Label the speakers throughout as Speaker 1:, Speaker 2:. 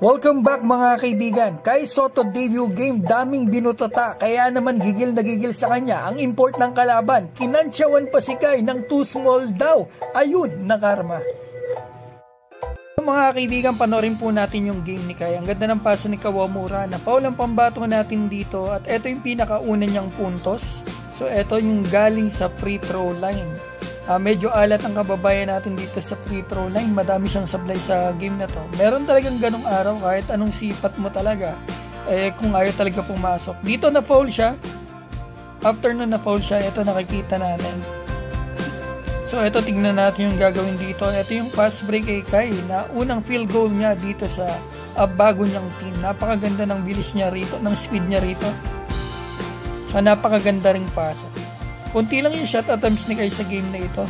Speaker 1: Welcome back mga kaibigan. Kai Sotto debut game, daming binutata, kaya naman gigil na gigil sa kanya ang import ng kalaban. Kinantsawan pa si Kai ng too small daw. Ayun, na karma. Mga kaibigan, panorin po natin yung game ni Kai. Ang ganda ng pasa ni Kawamura. Na-foul ang pambato natin dito at ito yung pinakauna niyang puntos. So ito yung galing sa free throw line. Medyo alat ang kababayan natin dito sa free throw line. Madami siyang sablay sa game na to. Meron talagang ganong araw kahit anong sipat mo talaga. Kung ayaw talaga pumasok. Dito na foul siya. After na foul siya, ito nakikita natin. So ito tignan natin yung gagawin dito. Ito yung fast break kay Kai na unang field goal niya dito sa bago niyang team. Napakaganda ng bilis niya rito, ng speed niya rito. So napakaganda ring pasa. Kunti lang yung shot attempts ni Kai sa game na ito.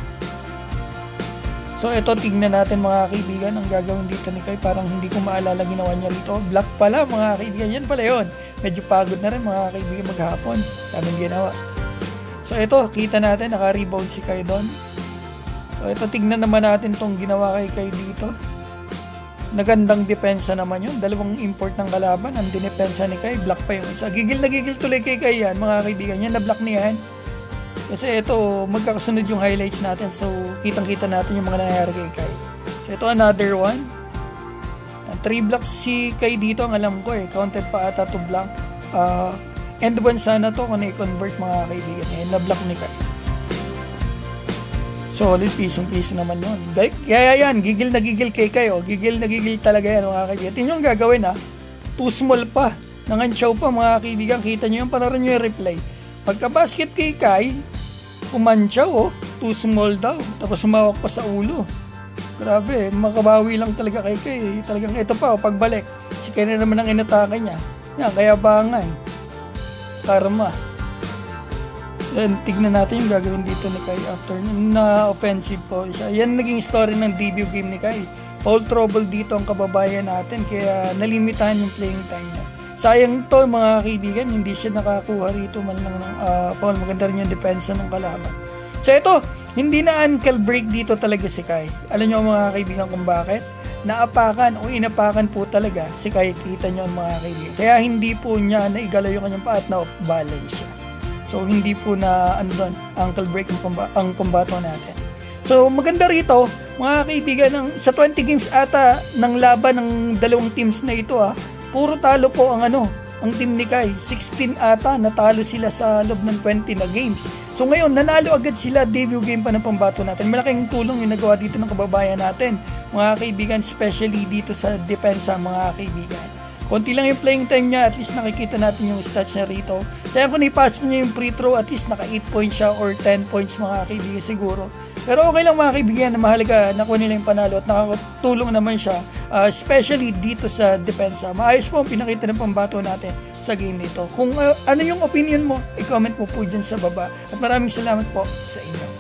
Speaker 1: So ito tignan natin mga kaibigan ang gagawin dito ni Kai. Parang hindi ko maalala ginawa niya rito. Block pala mga kaibigan. Yan pala yun. Medyo pagod na rin mga kaibigan maghapon. Daming ginawa. So ito kita natin naka-rebound si Kai doon. So ito tignan naman natin tong ginawa kay Kai dito. Nagandang depensa naman yun. Dalawang import ng kalaban. Ang dinepensa ni Kai. Block pa yung isa. Gigil na gigil tuloy kay Kai yan mga kaibigan. Yan na block niya yan. Kasi ito, magkakasunod yung highlights natin. So, kitang-kita natin yung mga nangyayari kay Kai. So, ito another one. 3 blocks si Kai dito, ang alam ko counted pa ata to block. End one sana to kung i-convert mga kaibigan. Na-block ni Kai. Solid, pisong-piso naman yun. Kaya yan, gigil na gigil kay Kai. Gigil na gigil talaga yan mga kaibigan. Ito yung gagawin too small pa. Nangansyaw pa mga kaibigan. Kita nyo yung panorin nyo yung replay. Pagka-basket kay Kai, kumantsaw too small daw. Tapos sumawak pa sa ulo. Grabe, makabawi lang talaga kay Kai. Talagang ito pa, pagbalik. Si Kai na naman ang inatake niya. Yan, kaya bangan. Karma. Yan, tignan natin yung gagawin dito ni Kai after na offensive po siya. Yan naging story ng debut game ni Kai. All trouble dito ang kababayan natin. Kaya nalimitahan yung playing time niya. Sayang to mga kaibigan, hindi siya nakakuha rito man lang ng foul. Maganda rin yung depensa ng kalaban. So ito, hindi na ankle break dito talaga si Kai. Alam nyo mga kaibigan kung bakit? Naapakan o inapakan po talaga si Kai. Kita nyo mga kaibigan. Kaya hindi po niya naigalaw yung kanyang paa at na off balance siya. So hindi po na ankle break ang pambato natin. So maganda rito mga kaibigan, sa 20 games ata ng laban ng dalawang teams na ito puro talo po ang team ni Kai. 16 ata natalo sila sa loob ng 20 na games. So ngayon nanalo agad sila, debut game pa ng pambato natin. Malaking tulong yung nagawa dito ng kababayan natin mga kaibigan, especially dito sa depensa mga kaibigan. Konti lang yung playing time niya, at least nakikita natin yung stats niya rito. Sayang kung ipasa niya yung free throw, at least naka 8 points siya or 10 points mga kaibigan siguro. Pero okay lang mga kaibigan, na mahalaga nakuha nila yung panalo at nakatulong naman siya, especially dito sa depensa. Maayos po ang pinakita ng pambato natin sa game nito. Kung ano yung opinion mo, i-comment mo po dyan sa baba. At maraming salamat po sa inyo.